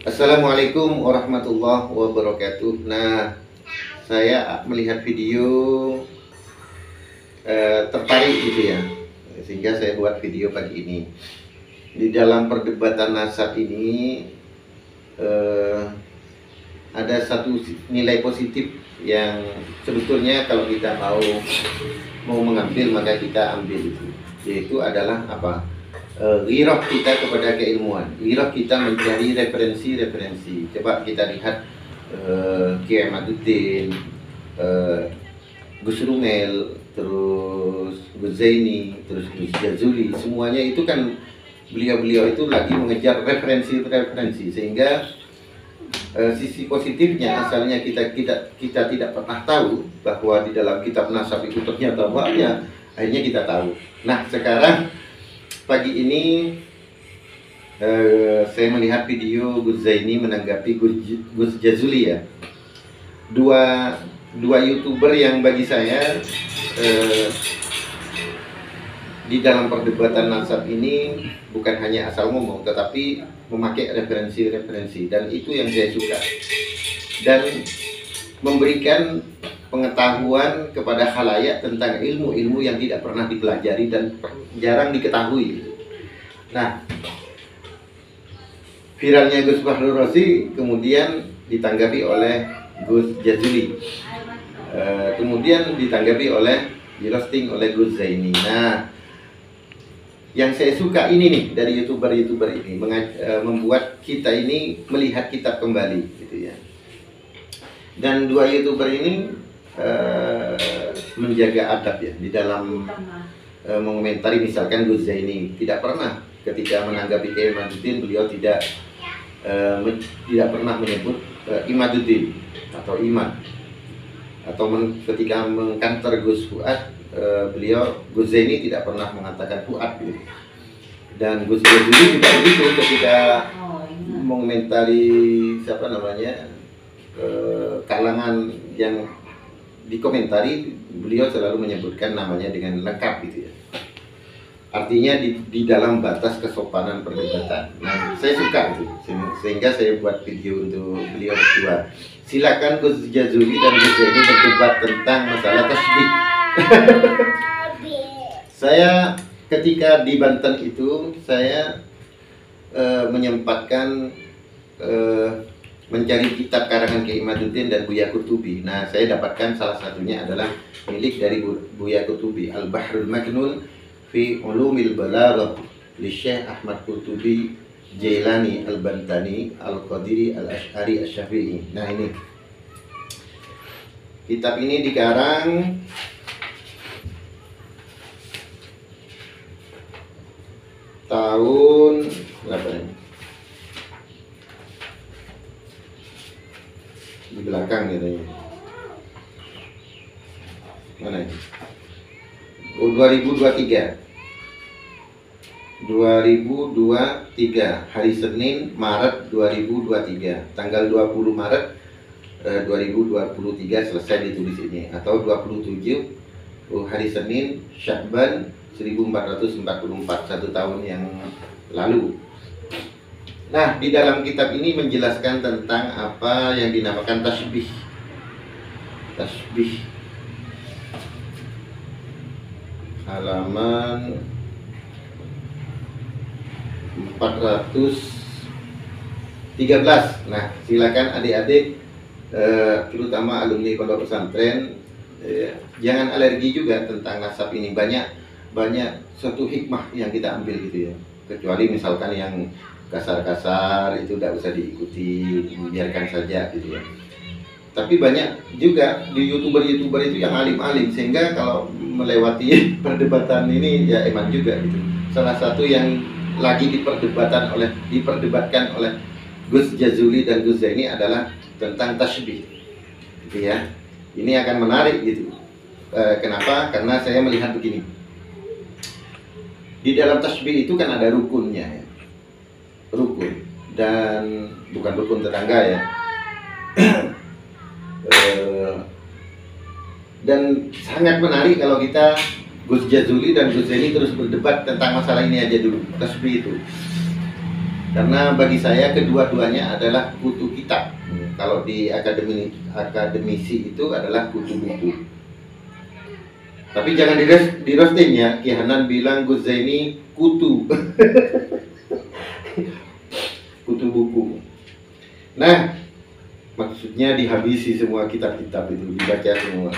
Assalamualaikum warahmatullahi wabarakatuh. Nah, saya melihat video tertarik gitu ya, sehingga saya buat video pagi ini. Di dalam perdebatan nasab ini ada satu nilai positif yang sebetulnya kalau kita mau mengambil maka kita ambil itu, yaitu adalah apa? Ghirah kita kepada keilmuan, ghirah kita mencari referensi-referensi. Coba kita lihat Kiai Maduddin, Gus Rumel, terus Gus Zaini, terus Gus Jazuli, semuanya itu kan beliau-beliau itu lagi mengejar referensi-referensi, sehingga sisi positifnya asalnya kita tidak pernah tahu bahwa di dalam kitab nasab itu ternyata banyak, akhirnya kita tahu. Nah, sekarang pagi ini saya melihat video Gus Zaini menanggapi Gus Jazuli ya. Dua YouTuber yang bagi saya di dalam perdebatan nasab ini bukan hanya asal ngomong, tetapi memakai referensi-referensi, dan itu yang saya suka, dan memberikan pengetahuan kepada khalayak tentang ilmu-ilmu yang tidak pernah dipelajari dan jarang diketahui. Nah, viralnya Gus Bahrul Razi kemudian ditanggapi oleh Gus Jazuli, kemudian ditanggapi oleh di-roasting oleh Gus Zaini. Nah, yang saya suka ini nih dari youtuber-youtuber ini membuat kita ini melihat kitab kembali gitu ya. Dan dua youtuber ini menjaga adab ya di dalam mengomentari. Misalkan Gus Zaini tidak pernah ketika menanggapi Kiai Maduddin, beliau tidak pernah menyebut Imaduddin atau Imad, atau ketika mengkanter Gus Fuad, Gus Zaini tidak pernah mengatakan Fuad gitu. Dan Gus Jazuli juga begitu ketika mengomentari siapa namanya kalangan yang dikomentari, beliau selalu menyebutkan namanya dengan lengkap gitu ya. Artinya di dalam batas kesopanan perdebatan. Nah, saya suka itu, sehingga saya buat video untuk beliau berdua. Silakan Gus Jazuli dan Gus Zaini berdebat tentang masalah tasbih. Saya ketika di Banten itu saya menyempatkan mencari kitab karangan Kiai Maduddin dan Buya Qurtubi. Nah, saya dapatkan salah satunya adalah milik dari Buya Qurtubi, Al-Bahrul Maknun fi Ulumil Balaghah li Syekh Ahmad Qurtubi Jailani Al-Bantani Al-Qadiri Al-Ash'ari Asy-Syafi'i. Nah, ini kitab ini dikarang tahun berapa ini? Di belakang katanya. Mana ini? Oh, 2023. 2023 hari Senin Maret 2023, tanggal 20 Maret 2023 selesai ditulis ini, atau 27 hari Senin Sya'ban 1444, 1 tahun yang lalu. Nah, di dalam kitab ini menjelaskan tentang apa yang dinamakan tasbih. Tasbih. Halaman 413. Nah, silakan adik-adik, terutama alumni pondok pesantren, jangan alergi juga tentang nasab ini. Banyak suatu hikmah yang kita ambil gitu ya. Kecuali misalkan yang kasar-kasar itu tidak usah diikuti, biarkan saja gitu ya. Tapi banyak juga di youtuber-youtuber itu yang alim-alim, sehingga kalau melewati perdebatan ini ya eman juga gitu. Salah satu yang lagi diperdebatkan oleh Gus Jazuli dan Gus Zaini adalah tentang tasbih gitu ya. Ini akan menarik gitu. Kenapa? Karena saya melihat begini, di dalam tasbih itu kan ada rukunnya ya. Rukun, dan bukan rukun tetangga ya. Dan sangat menarik kalau kita Gus Jazuli dan Gus Zaini terus berdebat tentang masalah ini aja dulu, tasbih itu. Karena bagi saya kedua-duanya adalah kutu kitab. Kalau di akademisi itu adalah kutu buku. Tapi jangan di roasting ya. Ki Hanan bilang Gus Zaini kutu. Kutu buku. Nah, maksudnya dihabisi semua kitab-kitab itu, dibaca semua.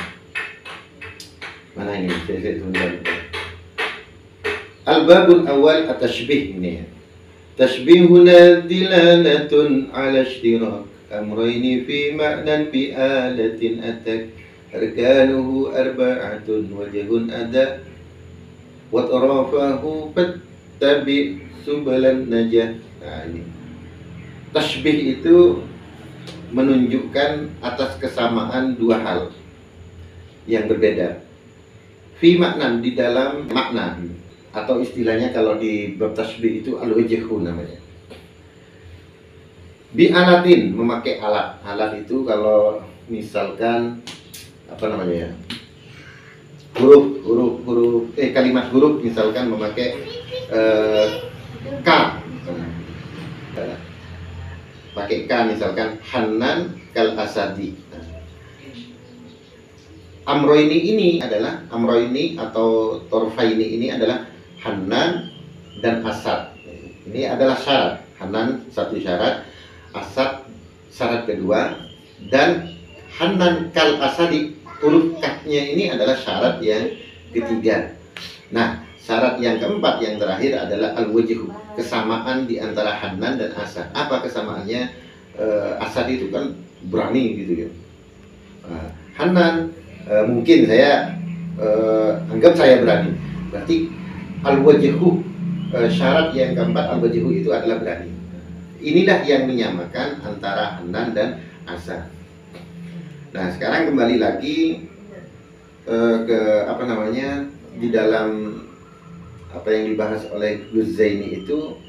Mana ini? Saya sebentar. Al-babul awal at-tashbih ini ya. Tashbihuna dilalatun ala ishtirak amrayni fi ma'nan fi alatin atak arkanuhu arba'atun wajhun ada wa tarafahu fattabi subalan najah. Nah ini tashbih itu menunjukkan atas kesamaan dua hal yang berbeda fi makna, di dalam makna, atau istilahnya kalau di bab tasbih itu al-wajhu namanya. Bi alatin, memakai alat. Alat itu kalau misalkan apa namanya ya, kalimat huruf misalkan memakai K, pakai K misalkan Hanan kal Asadi. Amroini ini adalah Amroini atau Torfaini ini adalah Hanan dan Asad. Ini adalah syarat. Hanan satu syarat, Asad syarat kedua, dan Hanan kal Asadi huruf K-nya ini adalah syarat yang ketiga. Nah, syarat yang keempat yang terakhir adalah al-wajhu, kesamaan di antara Hanan dan Asad. Apa kesamaannya? Asad itu kan berani gitu ya. Hanan mungkin saya anggap saya berani. Berarti al-wajhu, syarat yang keempat al-wajhu itu adalah berani. Inilah yang menyamakan antara Hanan dan Asad. Nah, sekarang kembali lagi ke apa namanya, di dalam apa yang dibahas oleh Gus Zaini itu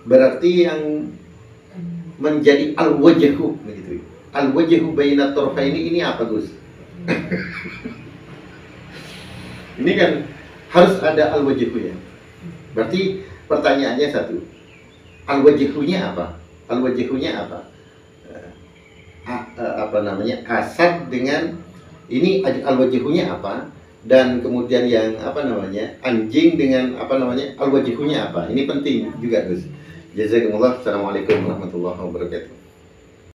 berarti yang menjadi al-wajhu begitu. Al-wajhu baina tarfaini ini apa, Gus? Ini kan harus ada al-wajhu ya. Berarti pertanyaannya satu. Al-wajhunya apa? Al-wajhunya apa? Apa namanya? Asad dengan ini al-wajhunya apa? Dan kemudian yang apa namanya? Anjing dengan apa namanya? Al-wajhunya apa? Ini penting juga, Gus. Jazakumullah. Assalamualaikum warahmatullahi wabarakatuh.